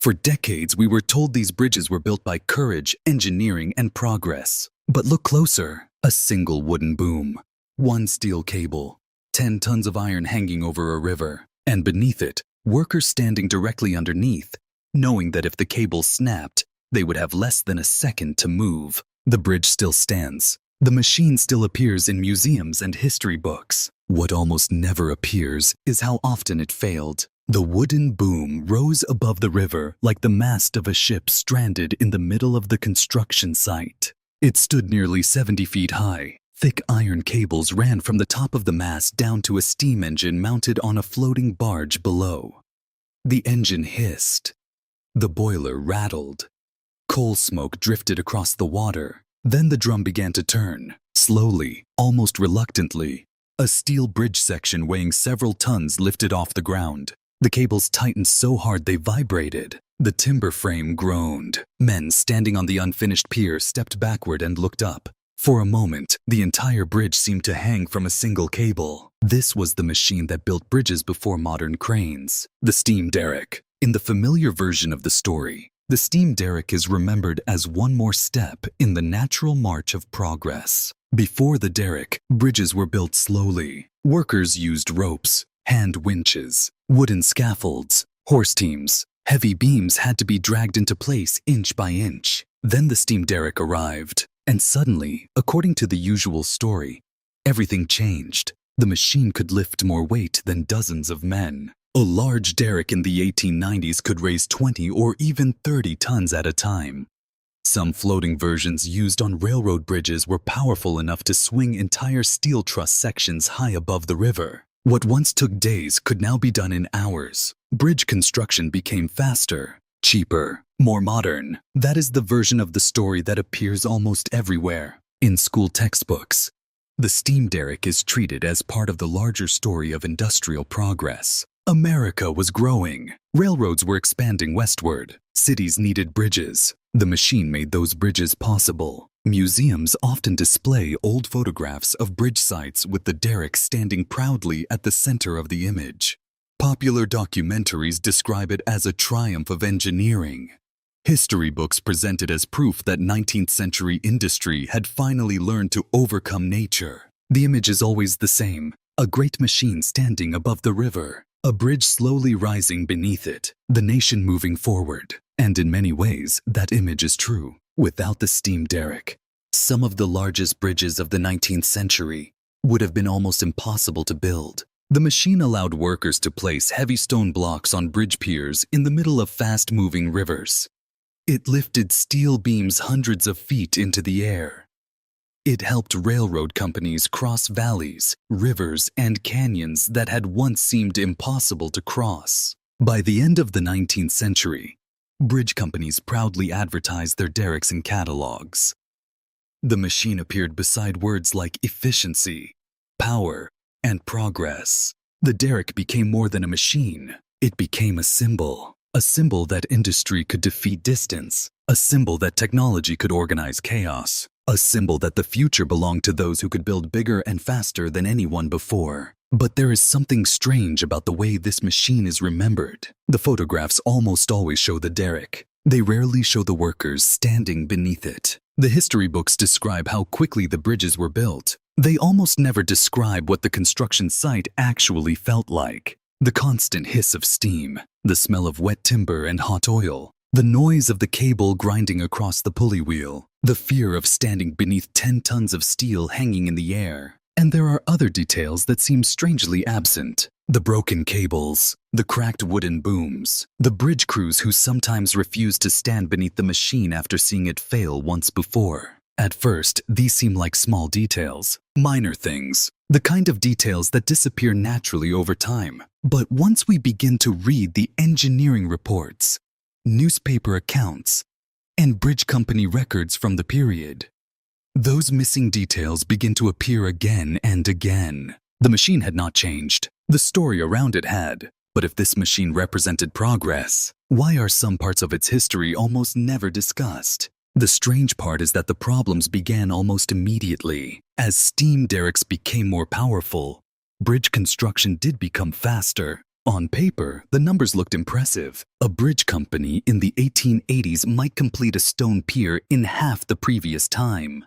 For decades, we were told these bridges were built by courage, engineering, and progress. But look closer. A single wooden boom, one steel cable, 10 tons of iron hanging over a river, and beneath it, workers standing directly underneath, knowing that if the cable snapped, they would have less than a second to move. The bridge still stands. The machine still appears in museums and history books. What almost never appears is how often it failed. The wooden boom rose above the river like the mast of a ship stranded in the middle of the construction site. It stood nearly 70 feet high. Thick iron cables ran from the top of the mast down to a steam engine mounted on a floating barge below. The engine hissed. The boiler rattled. Coal smoke drifted across the water. Then the drum began to turn, slowly, almost reluctantly. A steel bridge section weighing several tons lifted off the ground. The cables tightened so hard they vibrated. The timber frame groaned. Men standing on the unfinished pier stepped backward and looked up. For a moment, the entire bridge seemed to hang from a single cable. This was the machine that built bridges before modern cranes. The steam derrick. In the familiar version of the story, the steam derrick is remembered as one more step in the natural march of progress. Before the derrick, bridges were built slowly. Workers used ropes, hand winches, wooden scaffolds, horse teams. Heavy beams had to be dragged into place inch by inch. Then the steam derrick arrived, and suddenly, according to the usual story, everything changed. The machine could lift more weight than dozens of men. A large derrick in the 1890s could raise 20 or even 30 tons at a time. Some floating versions used on railroad bridges were powerful enough to swing entire steel truss sections high above the river. What once took days could now be done in hours. Bridge construction became faster, cheaper, more modern. That is the version of the story that appears almost everywhere. In school textbooks, the steam derrick is treated as part of the larger story of industrial progress. America was growing. Railroads were expanding westward. Cities needed bridges. The machine made those bridges possible. Museums often display old photographs of bridge sites with the derrick standing proudly at the center of the image. Popular documentaries describe it as a triumph of engineering. History books present it as proof that 19th century industry had finally learned to overcome nature. The image is always the same: a great machine standing above the river, a bridge slowly rising beneath it, the nation moving forward. And in many ways, that image is true. Without the steam derrick, some of the largest bridges of the 19th century would have been almost impossible to build. The machine allowed workers to place heavy stone blocks on bridge piers in the middle of fast-moving rivers. It lifted steel beams hundreds of feet into the air. It helped railroad companies cross valleys, rivers, and canyons that had once seemed impossible to cross. By the end of the 19th century, bridge companies proudly advertised their derricks in catalogs. The machine appeared beside words like efficiency, power, and progress. The derrick became more than a machine. It became a symbol that industry could defeat distance, a symbol that technology could organize chaos, a symbol that the future belonged to those who could build bigger and faster than anyone before. But there is something strange about the way this machine is remembered. The photographs almost always show the derrick. They rarely show the workers standing beneath it. The history books describe how quickly the bridges were built. They almost never describe what the construction site actually felt like. The constant hiss of steam, the smell of wet timber and hot oil, the noise of the cable grinding across the pulley wheel, the fear of standing beneath 10 tons of steel hanging in the air. And there are other details that seem strangely absent. The broken cables, the cracked wooden booms, the bridge crews who sometimes refuse to stand beneath the machine after seeing it fail once before. At first, these seem like small details, minor things, the kind of details that disappear naturally over time. But once we begin to read the engineering reports, newspaper accounts, and bridge company records from the period, those missing details begin to appear again and again. The machine had not changed. The story around it had. But if this machine represented progress, why are some parts of its history almost never discussed? The strange part is that the problems began almost immediately. As steam derricks became more powerful, bridge construction did become faster. On paper, the numbers looked impressive. A bridge company in the 1880s might complete a stone pier in half the previous time.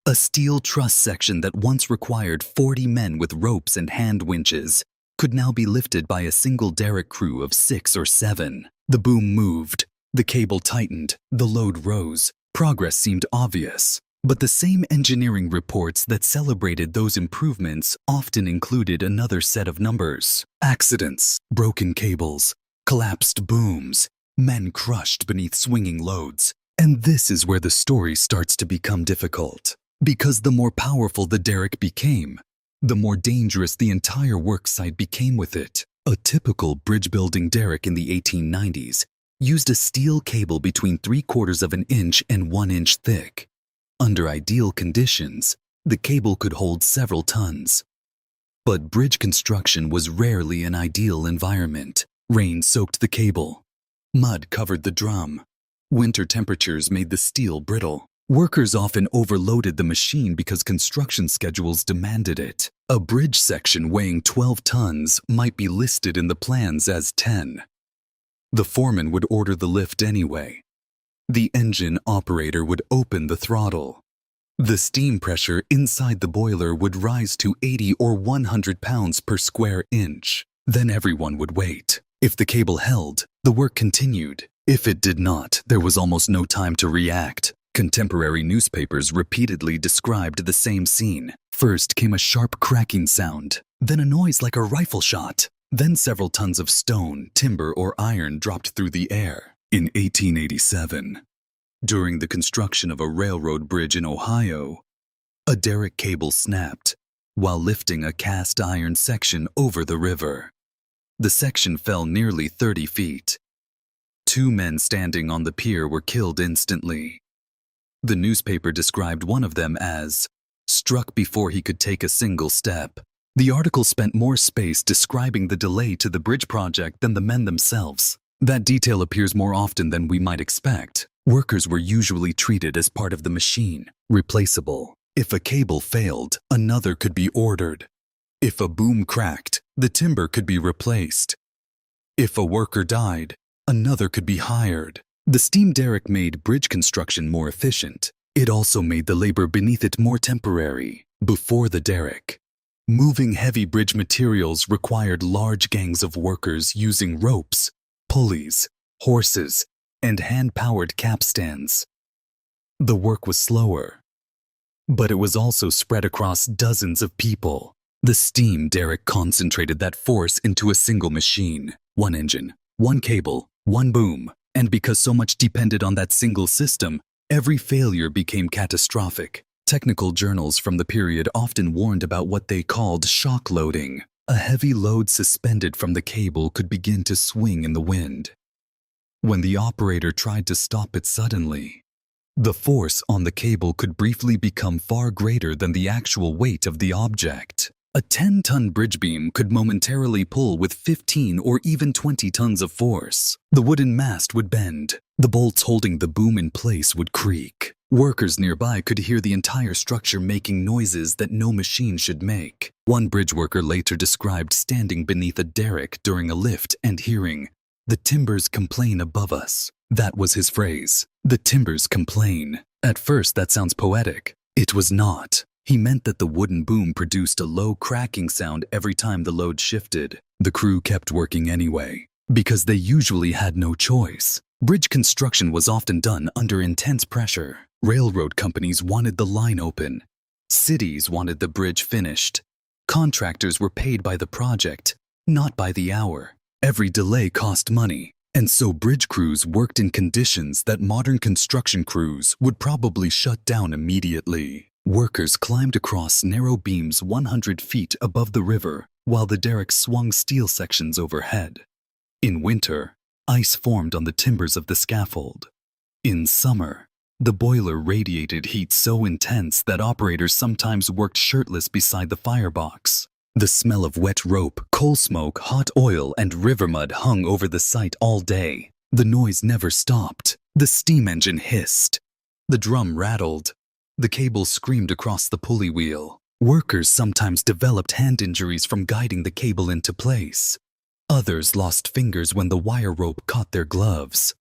A steel truss section that once required 40 men with ropes and hand winches could now be lifted by a single derrick crew of 6 or 7. The boom moved, the cable tightened, the load rose. Progress seemed obvious. But the same engineering reports that celebrated those improvements often included another set of numbers. Accidents, broken cables, collapsed booms, men crushed beneath swinging loads. And this is where the story starts to become difficult. Because the more powerful the derrick became, the more dangerous the entire worksite became with it. A typical bridge-building derrick in the 1890s used a steel cable between 3/4 of an inch and 1 inch thick. Under ideal conditions, the cable could hold several tons. But bridge construction was rarely an ideal environment. Rain soaked the cable. Mud covered the drum. Winter temperatures made the steel brittle. Workers often overloaded the machine because construction schedules demanded it. A bridge section weighing 12 tons might be listed in the plans as 10. The foreman would order the lift anyway. The engine operator would open the throttle. The steam pressure inside the boiler would rise to 80 or 100 pounds per square inch. Then everyone would wait. If the cable held, the work continued. If it did not, there was almost no time to react. Contemporary newspapers repeatedly described the same scene. First came a sharp cracking sound, then a noise like a rifle shot, then several tons of stone, timber, or iron dropped through the air. In 1887, during the construction of a railroad bridge in Ohio, a derrick cable snapped while lifting a cast iron section over the river. The section fell nearly 30 feet. 2 men standing on the pier were killed instantly. The newspaper described one of them as struck before he could take a single step. The article spent more space describing the delay to the bridge project than the men themselves. That detail appears more often than we might expect. Workers were usually treated as part of the machine, replaceable. If a cable failed, another could be ordered. If a boom cracked, the timber could be replaced. If a worker died, another could be hired. The steam derrick made bridge construction more efficient. It also made the labor beneath it more temporary. Before the derrick, moving heavy bridge materials required large gangs of workers using ropes, pulleys, horses, and hand-powered capstans. The work was slower, but it was also spread across dozens of people. The steam derrick concentrated that force into a single machine. One engine, one cable, one boom. And because so much depended on that single system, every failure became catastrophic. Technical journals from the period often warned about what they called shock loading. A heavy load suspended from the cable could begin to swing in the wind. When the operator tried to stop it suddenly, the force on the cable could briefly become far greater than the actual weight of the object. A 10-ton bridge beam could momentarily pull with 15 or even 20 tons of force. The wooden mast would bend. The bolts holding the boom in place would creak. Workers nearby could hear the entire structure making noises that no machine should make. One bridge worker later described standing beneath a derrick during a lift and hearing, "The timbers complain above us." That was his phrase. The timbers complain. At first, that sounds poetic. It was not. He meant that the wooden boom produced a low cracking sound every time the load shifted. The crew kept working anyway, because they usually had no choice. Bridge construction was often done under intense pressure. Railroad companies wanted the line open. Cities wanted the bridge finished. Contractors were paid by the project, not by the hour. Every delay cost money, and so bridge crews worked in conditions that modern construction crews would probably shut down immediately. Workers climbed across narrow beams 100 feet above the river while the derrick swung steel sections overhead. In winter, ice formed on the timbers of the scaffold. In summer, the boiler radiated heat so intense that operators sometimes worked shirtless beside the firebox. The smell of wet rope, coal smoke, hot oil, and river mud hung over the site all day. The noise never stopped. The steam engine hissed. The drum rattled. The cable screamed across the pulley wheel. Workers sometimes developed hand injuries from guiding the cable into place. Others lost fingers when the wire rope caught their gloves.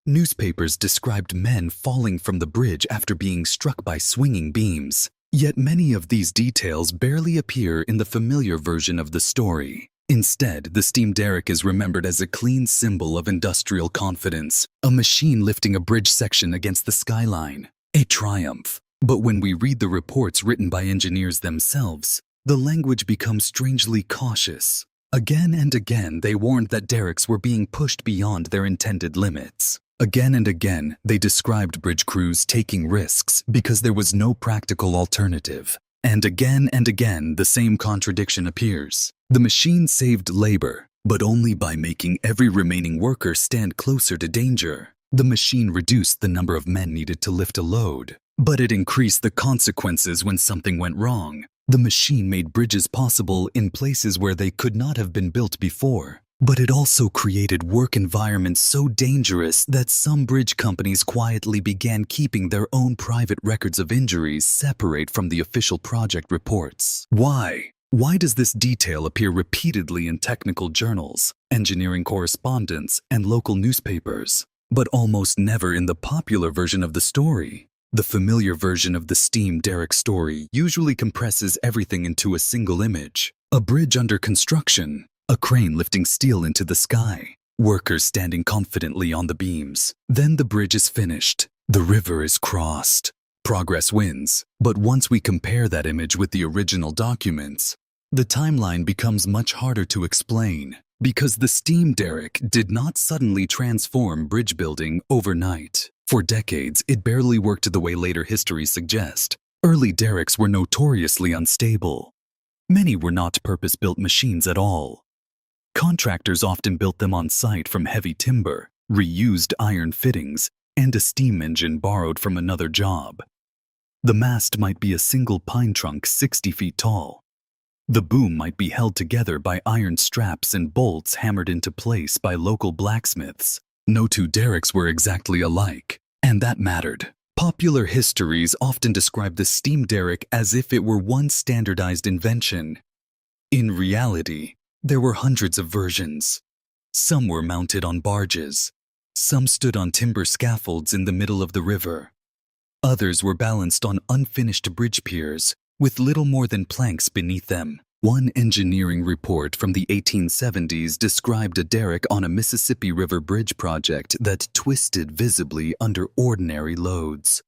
Newspapers described men falling from the bridge after being struck by swinging beams. Yet many of these details barely appear in the familiar version of the story. Instead, the steam derrick is remembered as a clean symbol of industrial confidence, a machine lifting a bridge section against the skyline, a triumph. But when we read the reports written by engineers themselves, the language becomes strangely cautious. Again and again, they warned that derricks were being pushed beyond their intended limits. Again and again, they described bridge crews taking risks because there was no practical alternative. And again, the same contradiction appears. The machine saved labor, but only by making every remaining worker stand closer to danger. The machine reduced the number of men needed to lift a load, but it increased the consequences when something went wrong. The machine made bridges possible in places where they could not have been built before. But it also created work environments so dangerous that some bridge companies quietly began keeping their own private records of injuries separate from the official project reports. Why? Why does this detail appear repeatedly in technical journals, engineering correspondence, and local newspapers, but almost never in the popular version of the story? The familiar version of the steam derrick story usually compresses everything into a single image: a bridge under construction, a crane lifting steel into the sky, workers standing confidently on the beams. Then the bridge is finished. The river is crossed. Progress wins. But once we compare that image with the original documents, the timeline becomes much harder to explain, because the steam derrick did not suddenly transform bridge building overnight. For decades, it barely worked the way later histories suggest. Early derricks were notoriously unstable. Many were not purpose-built machines at all. Contractors often built them on site from heavy timber, reused iron fittings, and a steam engine borrowed from another job. The mast might be a single pine trunk 60 feet tall. The boom might be held together by iron straps and bolts hammered into place by local blacksmiths. No two derricks were exactly alike, and that mattered. Popular histories often describe the steam derrick as if it were one standardized invention. In reality, there were hundreds of versions. Some were mounted on barges. Some stood on timber scaffolds in the middle of the river. Others were balanced on unfinished bridge piers, with little more than planks beneath them. One engineering report from the 1870s described a derrick on a Mississippi River bridge project that twisted visibly under ordinary loads.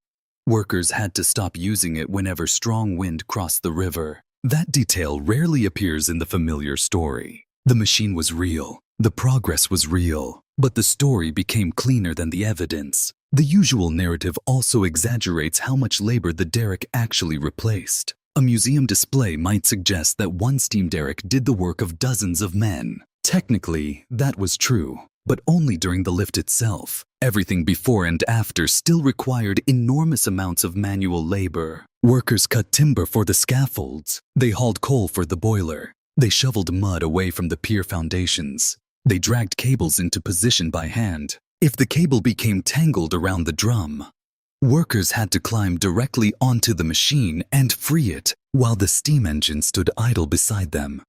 Workers had to stop using it whenever strong wind crossed the river. That detail rarely appears in the familiar story. The machine was real, the progress was real, but the story became cleaner than the evidence. The usual narrative also exaggerates how much labor the derrick actually replaced. A museum display might suggest that one steam derrick did the work of dozens of men. Technically, that was true, but only during the lift itself. Everything before and after still required enormous amounts of manual labor. Workers cut timber for the scaffolds. They hauled coal for the boiler. They shoveled mud away from the pier foundations. They dragged cables into position by hand. If the cable became tangled around the drum, workers had to climb directly onto the machine and free it while the steam engine stood idle beside them.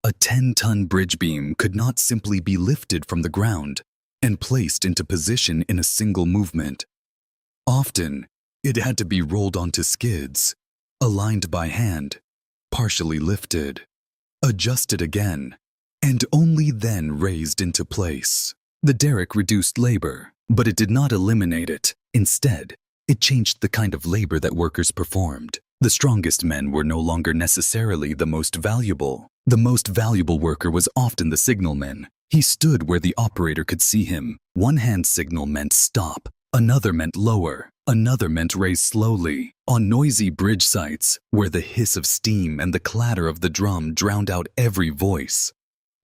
A 10-ton bridge beam could not simply be lifted from the ground and placed into position in a single movement. Often, it had to be rolled onto skids, aligned by hand, partially lifted, adjusted again, and only then raised into place. The derrick reduced labor, but it did not eliminate it. Instead, it changed the kind of labor that workers performed. The strongest men were no longer necessarily the most valuable. The most valuable worker was often the signalman. He stood where the operator could see him. One hand signal meant stop, another meant lower, another meant raise slowly. On noisy bridge sites, where the hiss of steam and the clatter of the drum drowned out every voice,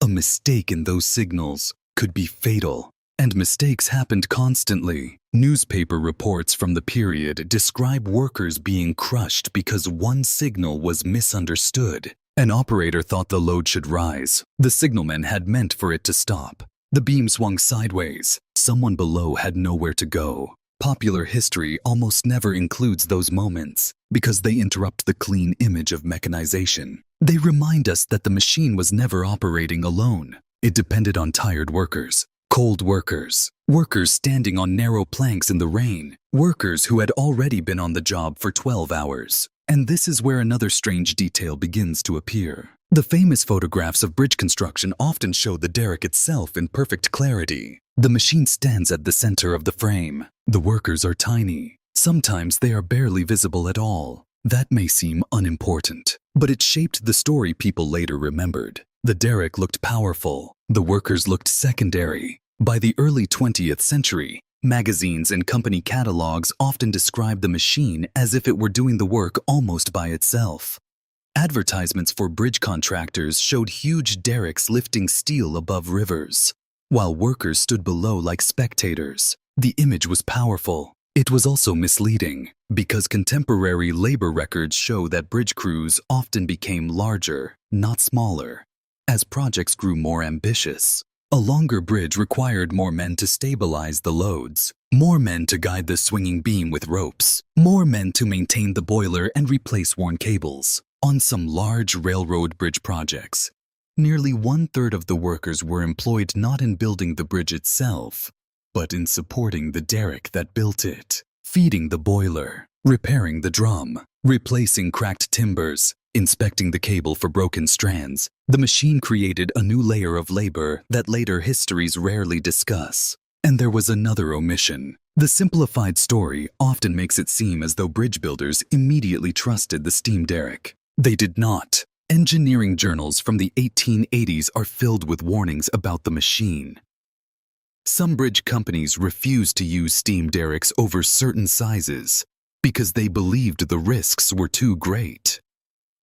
a mistake in those signals could be fatal. And mistakes happened constantly. Newspaper reports from the period describe workers being crushed because one signal was misunderstood. An operator thought the load should rise. The signalman had meant for it to stop. The beam swung sideways. Someone below had nowhere to go. Popular history almost never includes those moments because they interrupt the clean image of mechanization. They remind us that the machine was never operating alone. It depended on tired workers, cold workers, workers standing on narrow planks in the rain, workers who had already been on the job for 12 hours. And this is where another strange detail begins to appear. The famous photographs of bridge construction often show the derrick itself in perfect clarity. The machine stands at the center of the frame. The workers are tiny. Sometimes they are barely visible at all. That may seem unimportant, but it shaped the story people later remembered. The derrick looked powerful. The workers looked secondary. By the early 20th century, magazines and company catalogs often described the machine as if it were doing the work almost by itself. Advertisements for bridge contractors showed huge derricks lifting steel above rivers, while workers stood below like spectators. The image was powerful. It was also misleading, because contemporary labor records show that bridge crews often became larger, not smaller, as projects grew more ambitious. A longer bridge required more men to stabilize the loads, more men to guide the swinging beam with ropes, more men to maintain the boiler and replace worn cables. On some large railroad bridge projects, nearly 1/3 of the workers were employed not in building the bridge itself, but in supporting the derrick that built it, feeding the boiler, repairing the drum, replacing cracked timbers, inspecting the cable for broken strands. The machine created a new layer of labor that later histories rarely discuss. And there was another omission. The simplified story often makes it seem as though bridge builders immediately trusted the steam derrick. They did not. Engineering journals from the 1880s are filled with warnings about the machine. Some bridge companies refused to use steam derricks over certain sizes because they believed the risks were too great.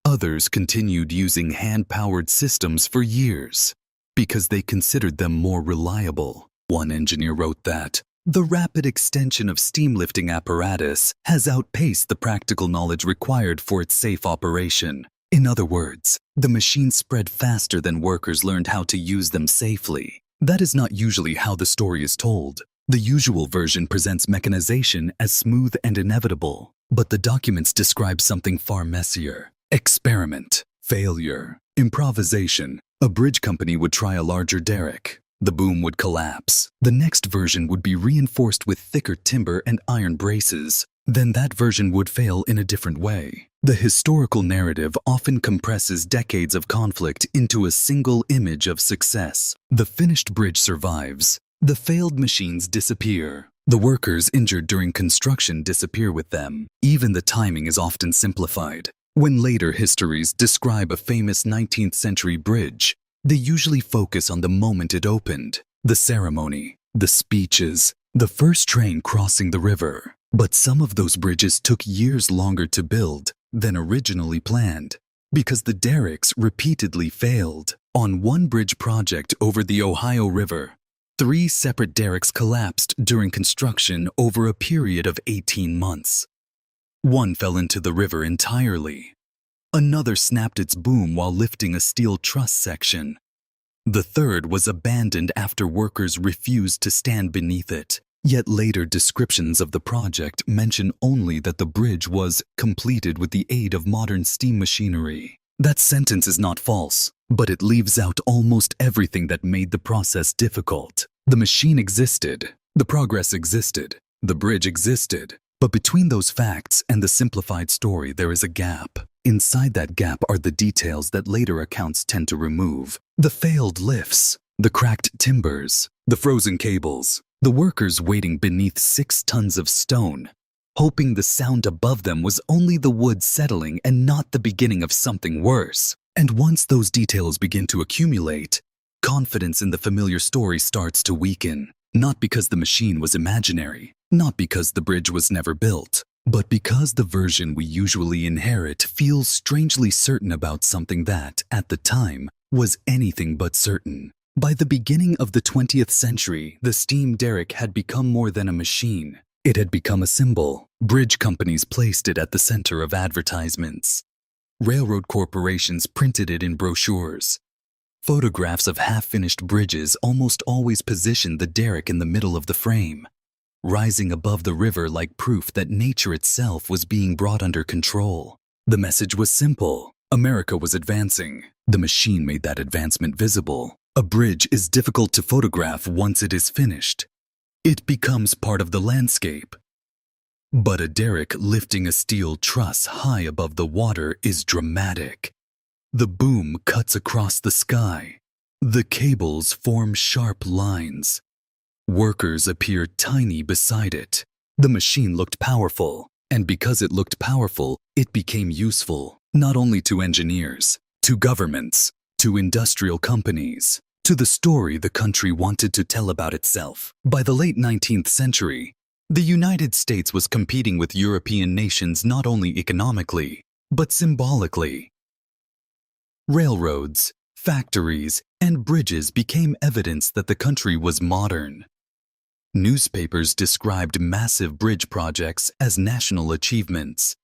Others continued using hand-powered systems for years because they considered them more reliable. One engineer wrote that, "The rapid extension of steam lifting apparatus has outpaced the practical knowledge required for its safe operation." In other words, the machine spread faster than workers learned how to use them safely. That is not usually how the story is told. The usual version presents mechanization as smooth and inevitable, but the documents describe something far messier. Experiment, failure, improvisation. A bridge company would try a larger derrick. The boom would collapse. The next version would be reinforced with thicker timber and iron braces. Then that version would fail in a different way. The historical narrative often compresses decades of conflict into a single image of success. The finished bridge survives. The failed machines disappear. The workers injured during construction disappear with them. Even the timing is often simplified. When later histories describe a famous 19th century bridge, they usually focus on the moment it opened, the ceremony, the speeches, the first train crossing the river. But some of those bridges took years longer to build than originally planned because the derricks repeatedly failed. On one bridge project over the Ohio River, 3 separate derricks collapsed during construction over a period of 18 months. One fell into the river entirely. Another snapped its boom while lifting a steel truss section. The third was abandoned after workers refused to stand beneath it. Yet later descriptions of the project mention only that the bridge was completed with the aid of modern steam machinery. That sentence is not false, but it leaves out almost everything that made the process difficult. The machine existed, the progress existed, the bridge existed, but between those facts and the simplified story there is a gap. Inside that gap are the details that later accounts tend to remove. The failed lifts, the cracked timbers, the frozen cables, the workers waiting beneath 6 tons of stone, hoping the sound above them was only the wood settling and not the beginning of something worse. And once those details begin to accumulate, confidence in the familiar story starts to weaken. Not because the machine was imaginary, not because the bridge was never built, but because the version we usually inherit feels strangely certain about something that, at the time, was anything but certain. By the beginning of the 20th century, the steam derrick had become more than a machine. It had become a symbol. Bridge companies placed it at the center of advertisements. Railroad corporations printed it in brochures. Photographs of half-finished bridges almost always positioned the derrick in the middle of the frame, rising above the river like proof that nature itself was being brought under control. The message was simple. America was advancing. The machine made that advancement visible. A bridge is difficult to photograph once it is finished. It becomes part of the landscape. But a derrick lifting a steel truss high above the water is dramatic. The boom cuts across the sky. The cables form sharp lines. Workers appear tiny beside it. The machine looked powerful, and because it looked powerful, it became useful, not only to engineers, to governments, to industrial companies, to the story the country wanted to tell about itself. By the late 19th century, the United States was competing with European nations not only economically, but symbolically. Railroads, factories, and bridges became evidence that the country was modern. Newspapers described massive bridge projects as national achievements.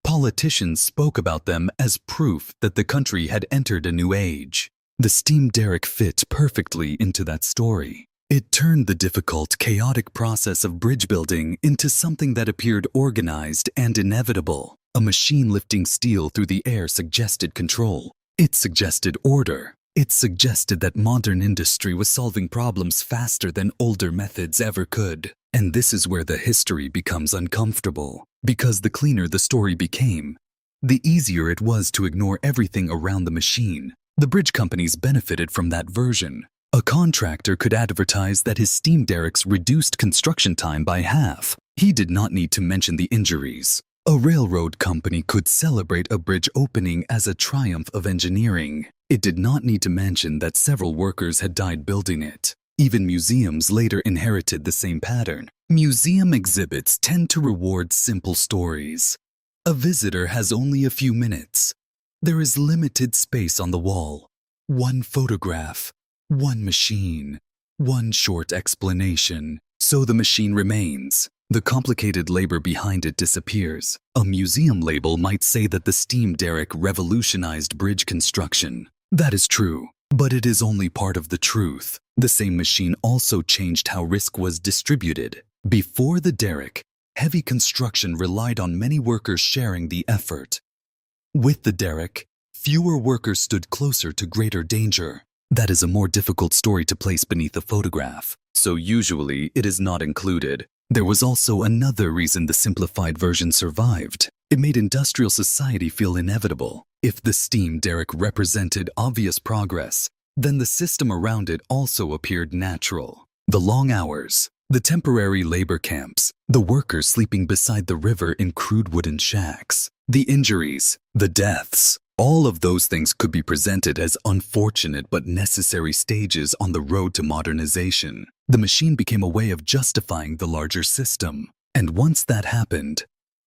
Politicians spoke about them as proof that the country had entered a new age. The steam derrick fit perfectly into that story. It turned the difficult, chaotic process of bridge building into something that appeared organized and inevitable. A machine lifting steel through the air suggested control. It suggested order. It suggested that modern industry was solving problems faster than older methods ever could. And this is where the history becomes uncomfortable. Because the cleaner the story became, the easier it was to ignore everything around the machine. The bridge companies benefited from that version. A contractor could advertise that his steam derricks reduced construction time by half. He did not need to mention the injuries. A railroad company could celebrate a bridge opening as a triumph of engineering. It did not need to mention that several workers had died building it. Even museums later inherited the same pattern. Museum exhibits tend to reward simple stories. A visitor has only a few minutes. There is limited space on the wall. One photograph, one machine, one short explanation. So the machine remains. The complicated labor behind it disappears. A museum label might say that the steam derrick revolutionized bridge construction. That is true, but it is only part of the truth. The same machine also changed how risk was distributed. Before the derrick, heavy construction relied on many workers sharing the effort. With the derrick, fewer workers stood closer to greater danger. That is a more difficult story to place beneath a photograph, so usually it is not included. There was also another reason the simplified version survived. It made industrial society feel inevitable. If the steam derrick represented obvious progress, then the system around it also appeared natural. The long hours, the temporary labor camps, the workers sleeping beside the river in crude wooden shacks, the injuries, the deaths, all of those things could be presented as unfortunate but necessary stages on the road to modernization. The machine became a way of justifying the larger system. And once that happened,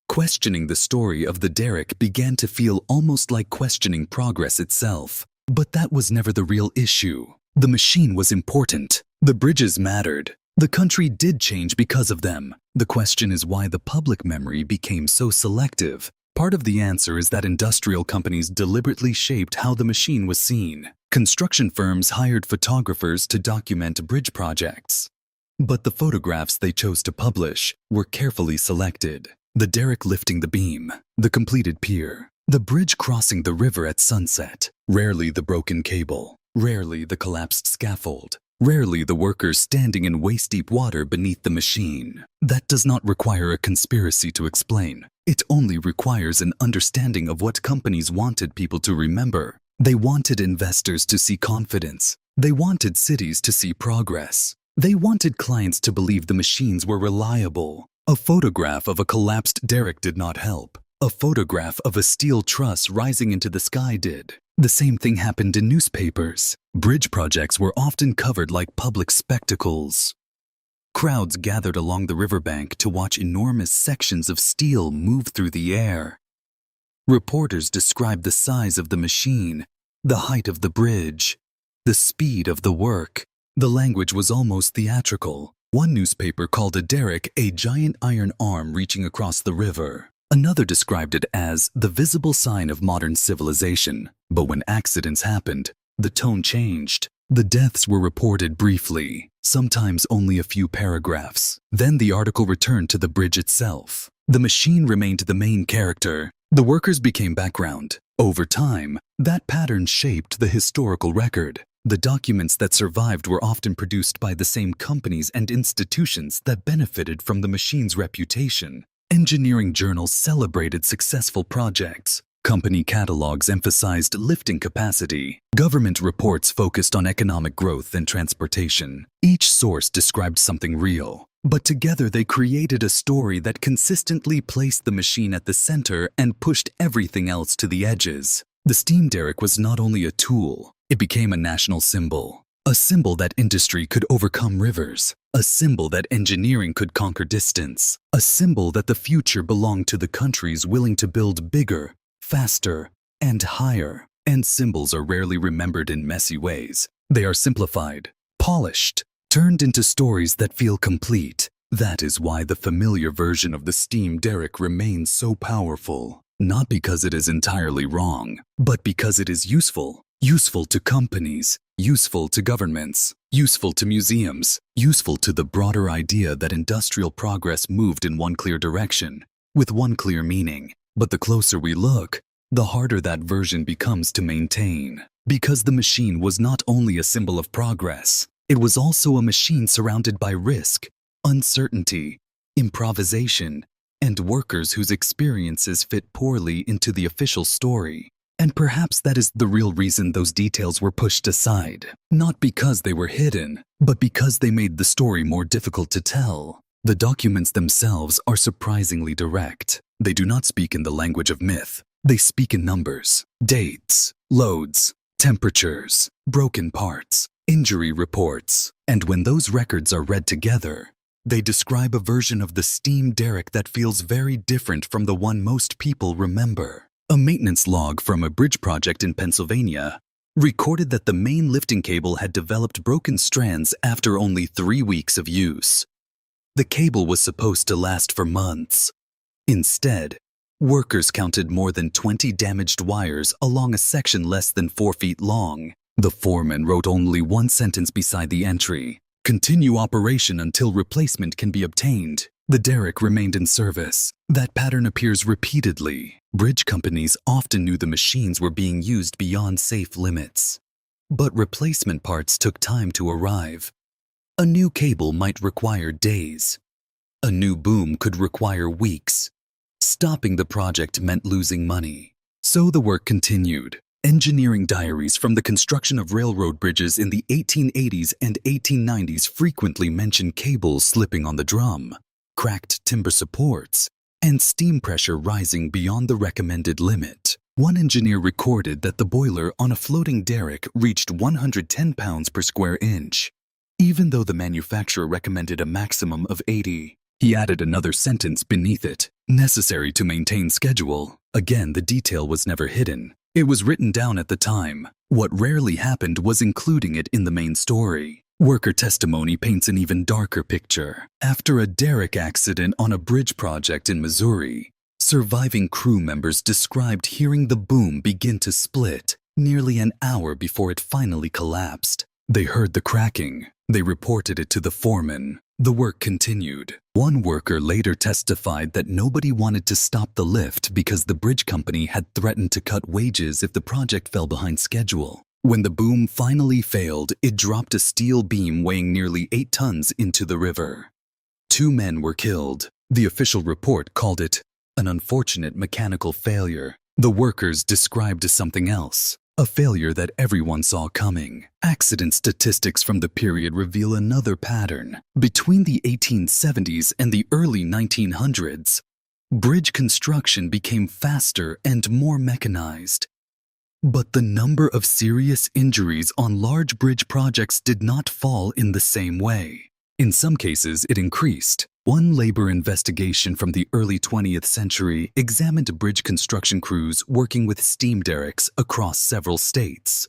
questioning the story of the derrick began to feel almost like questioning progress itself. But that was never the real issue. The machine was important. The bridges mattered. The country did change because of them. The question is why the public memory became so selective. Part of the answer is that industrial companies deliberately shaped how the machine was seen. Construction firms hired photographers to document bridge projects. But the photographs they chose to publish were carefully selected. The derrick lifting the beam, the completed pier, the bridge crossing the river at sunset, rarely the broken cable, rarely the collapsed scaffold, rarely the workers standing in waist-deep water beneath the machine. That does not require a conspiracy to explain. It only requires an understanding of what companies wanted people to remember. They wanted investors to see confidence. They wanted cities to see progress. They wanted clients to believe the machines were reliable. A photograph of a collapsed derrick did not help. A photograph of a steel truss rising into the sky did. The same thing happened in newspapers. Bridge projects were often covered like public spectacles. Crowds gathered along the riverbank to watch enormous sections of steel move through the air. Reporters described the size of the machine, the height of the bridge, the speed of the work. The language was almost theatrical. One newspaper called a derrick a giant iron arm reaching across the river. Another described it as the visible sign of modern civilization. But when accidents happened, the tone changed. The deaths were reported briefly, sometimes only a few paragraphs. Then the article returned to the bridge itself. The machine remained the main character. The workers became background. Over time, that pattern shaped the historical record. The documents that survived were often produced by the same companies and institutions that benefited from the machine's reputation. Engineering journals celebrated successful projects. Company catalogs emphasized lifting capacity. Government reports focused on economic growth and transportation. Each source described something real, but together they created a story that consistently placed the machine at the center and pushed everything else to the edges. The steam derrick was not only a tool, it became a national symbol. A symbol that industry could overcome rivers. A symbol that engineering could conquer distance. A symbol that the future belonged to the countries willing to build bigger, faster, and higher. And symbols are rarely remembered in messy ways. They are simplified, polished, turned into stories that feel complete. That is why the familiar version of the steam derrick remains so powerful. Not because it is entirely wrong, but because it is useful. Useful to companies, useful to governments, useful to museums, useful to the broader idea that industrial progress moved in one clear direction, with one clear meaning. But the closer we look, the harder that version becomes to maintain. Because the machine was not only a symbol of progress, it was also a machine surrounded by risk, uncertainty, improvisation, and workers whose experiences fit poorly into the official story. And perhaps that is the real reason those details were pushed aside. Not because they were hidden, but because they made the story more difficult to tell. The documents themselves are surprisingly direct. They do not speak in the language of myth. They speak in numbers, dates, loads, temperatures, broken parts, injury reports. And when those records are read together, they describe a version of the steam derrick that feels very different from the one most people remember. A maintenance log from a bridge project in Pennsylvania recorded that the main lifting cable had developed broken strands after only 3 weeks of use. The cable was supposed to last for months. Instead, workers counted more than 20 damaged wires along a section less than 4 feet long. The foreman wrote only one sentence beside the entry: "Continue operation until replacement can be obtained." The derrick remained in service. That pattern appears repeatedly. Bridge companies often knew the machines were being used beyond safe limits. But replacement parts took time to arrive. A new cable might require days. A new boom could require weeks. Stopping the project meant losing money. So the work continued. Engineering diaries from the construction of railroad bridges in the 1880s and 1890s frequently mention cables slipping on the drum, cracked timber supports, and steam pressure rising beyond the recommended limit. One engineer recorded that the boiler on a floating derrick reached 110 pounds per square inch. Even though the manufacturer recommended a maximum of 80, he added another sentence beneath it: necessary to maintain schedule. Again, the detail was never hidden. It was written down at the time. What rarely happened was including it in the main story. Worker testimony paints an even darker picture. After a derrick accident on a bridge project in Missouri, surviving crew members described hearing the boom begin to split nearly an hour before it finally collapsed. They heard the cracking. They reported it to the foreman. The work continued. One worker later testified that nobody wanted to stop the lift because the bridge company had threatened to cut wages if the project fell behind schedule. When the boom finally failed, it dropped a steel beam weighing nearly 8 tons into the river. 2 men were killed. The official report called it an unfortunate mechanical failure. The workers described something else, a failure that everyone saw coming. Accident statistics from the period reveal another pattern. Between the 1870s and the early 1900s, bridge construction became faster and more mechanized. But the number of serious injuries on large bridge projects did not fall in the same way. In some cases, it increased. One labor investigation from the early 20th century examined bridge construction crews working with steam derricks across several states.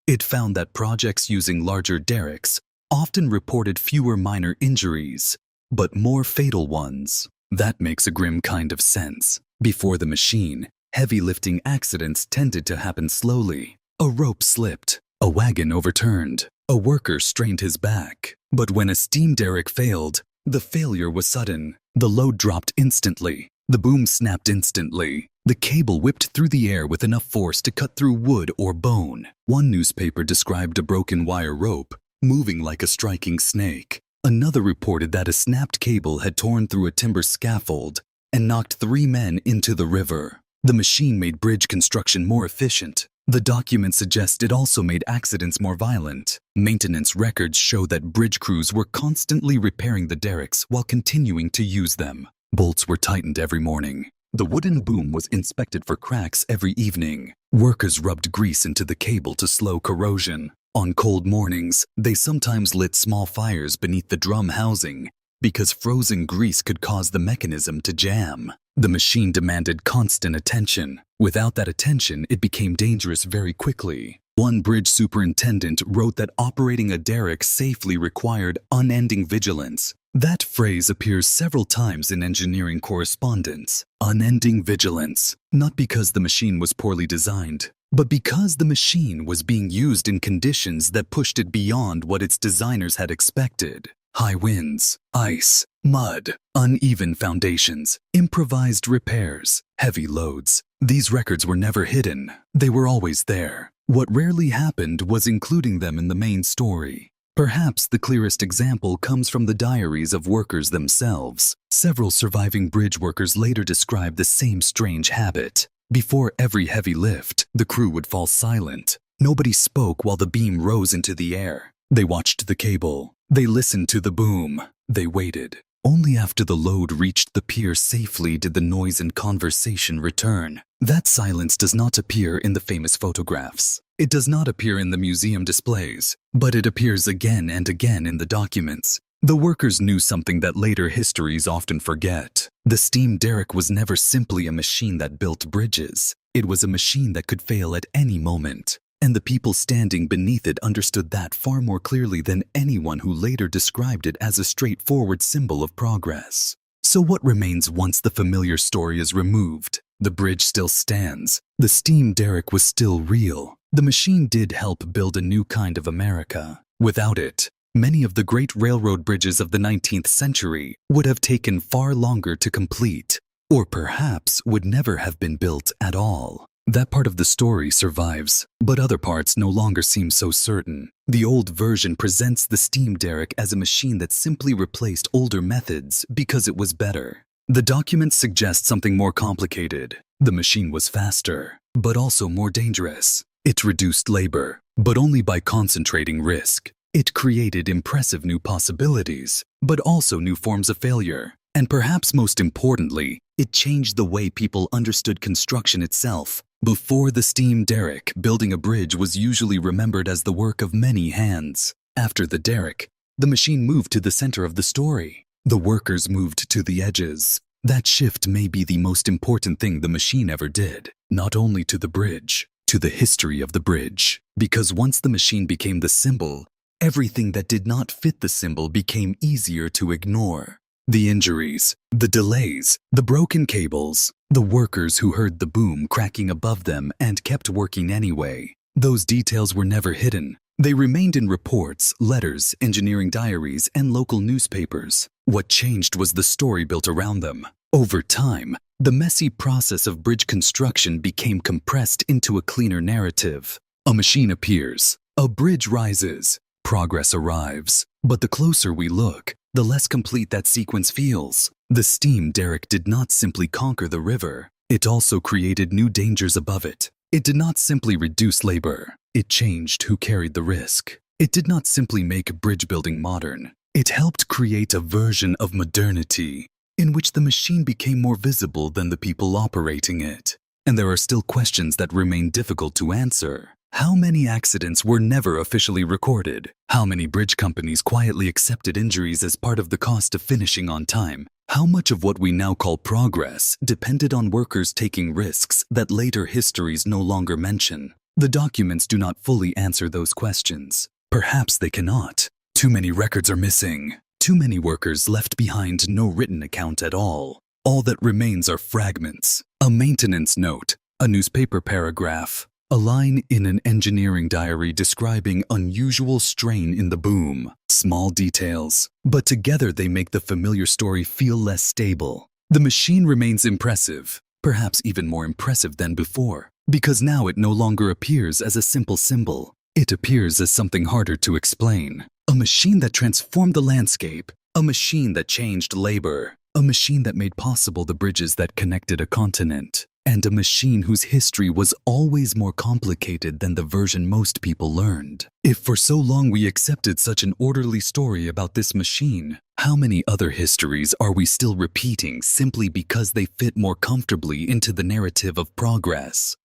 It found that projects using larger derricks often reported fewer minor injuries, but more fatal ones. That makes a grim kind of sense. Before the machine, heavy lifting accidents tended to happen slowly. A rope slipped, a wagon overturned, a worker strained his back. But when a steam derrick failed, the failure was sudden. The load dropped instantly. The boom snapped instantly. The cable whipped through the air with enough force to cut through wood or bone. One newspaper described a broken wire rope, moving like a striking snake. Another reported that a snapped cable had torn through a timber scaffold and knocked 3 men into the river. The machine made bridge construction more efficient. The document suggests it also made accidents more violent. Maintenance records show that bridge crews were constantly repairing the derricks while continuing to use them. Bolts were tightened every morning. The wooden boom was inspected for cracks every evening. Workers rubbed grease into the cable to slow corrosion. On cold mornings, they sometimes lit small fires beneath the drum housing because frozen grease could cause the mechanism to jam. The machine demanded constant attention. Without that attention, it became dangerous very quickly. One bridge superintendent wrote that operating a derrick safely required unending vigilance. That phrase appears several times in engineering correspondence. Unending vigilance. Not because the machine was poorly designed, but because the machine was being used in conditions that pushed it beyond what its designers had expected. High winds, ice, mud, uneven foundations, improvised repairs, heavy loads. These records were never hidden. They were always there. What rarely happened was including them in the main story. Perhaps the clearest example comes from the diaries of workers themselves. Several surviving bridge workers later described the same strange habit. Before every heavy lift, the crew would fall silent. Nobody spoke while the beam rose into the air. They watched the cable. They listened to the boom. They waited. Only after the load reached the pier safely did the noise and conversation return. That silence does not appear in the famous photographs. It does not appear in the museum displays, but it appears again and again in the documents. The workers knew something that later histories often forget. The steam derrick was never simply a machine that built bridges. It was a machine that could fail at any moment. And the people standing beneath it understood that far more clearly than anyone who later described it as a straightforward symbol of progress. So what remains once the familiar story is removed? The bridge still stands. The steam derrick was still real. The machine did help build a new kind of America. Without it, many of the great railroad bridges of the 19th century would have taken far longer to complete, or perhaps would never have been built at all. That part of the story survives, but other parts no longer seem so certain. The old version presents the steam derrick as a machine that simply replaced older methods because it was better. The documents suggest something more complicated. The machine was faster, but also more dangerous. It reduced labor, but only by concentrating risk. It created impressive new possibilities, but also new forms of failure. And perhaps most importantly, it changed the way people understood construction itself. Before the steam derrick, building a bridge was usually remembered as the work of many hands. After the derrick, the machine moved to the center of the story. The workers moved to the edges. That shift may be the most important thing the machine ever did, not only to the bridge, to the history of the bridge. Because once the machine became the symbol, everything that did not fit the symbol became easier to ignore. The injuries, the delays, the broken cables, the workers who heard the boom cracking above them and kept working anyway. Those details were never hidden. They remained in reports, letters, engineering diaries, and local newspapers. What changed was the story built around them. Over time, the messy process of bridge construction became compressed into a cleaner narrative. A machine appears, a bridge rises, progress arrives. But the closer we look, the less complete that sequence feels. The steam derrick did not simply conquer the river. It also created new dangers above it. It did not simply reduce labor. It changed who carried the risk. It did not simply make bridge building modern. It helped create a version of modernity in which the machine became more visible than the people operating it. And there are still questions that remain difficult to answer. How many accidents were never officially recorded? How many bridge companies quietly accepted injuries as part of the cost of finishing on time? How much of what we now call progress depended on workers taking risks that later histories no longer mention? The documents do not fully answer those questions. Perhaps they cannot. Too many records are missing. Too many workers left behind no written account at all. All that remains are fragments, a maintenance note, a newspaper paragraph, a line in an engineering diary describing unusual strain in the boom. Small details, but together they make the familiar story feel less stable. The machine remains impressive, perhaps even more impressive than before, because now it no longer appears as a simple symbol. It appears as something harder to explain. A machine that transformed the landscape, a machine that changed labor, a machine that made possible the bridges that connected a continent, and a machine whose history was always more complicated than the version most people learned. If for so long we accepted such an orderly story about this machine, how many other histories are we still repeating simply because they fit more comfortably into the narrative of progress?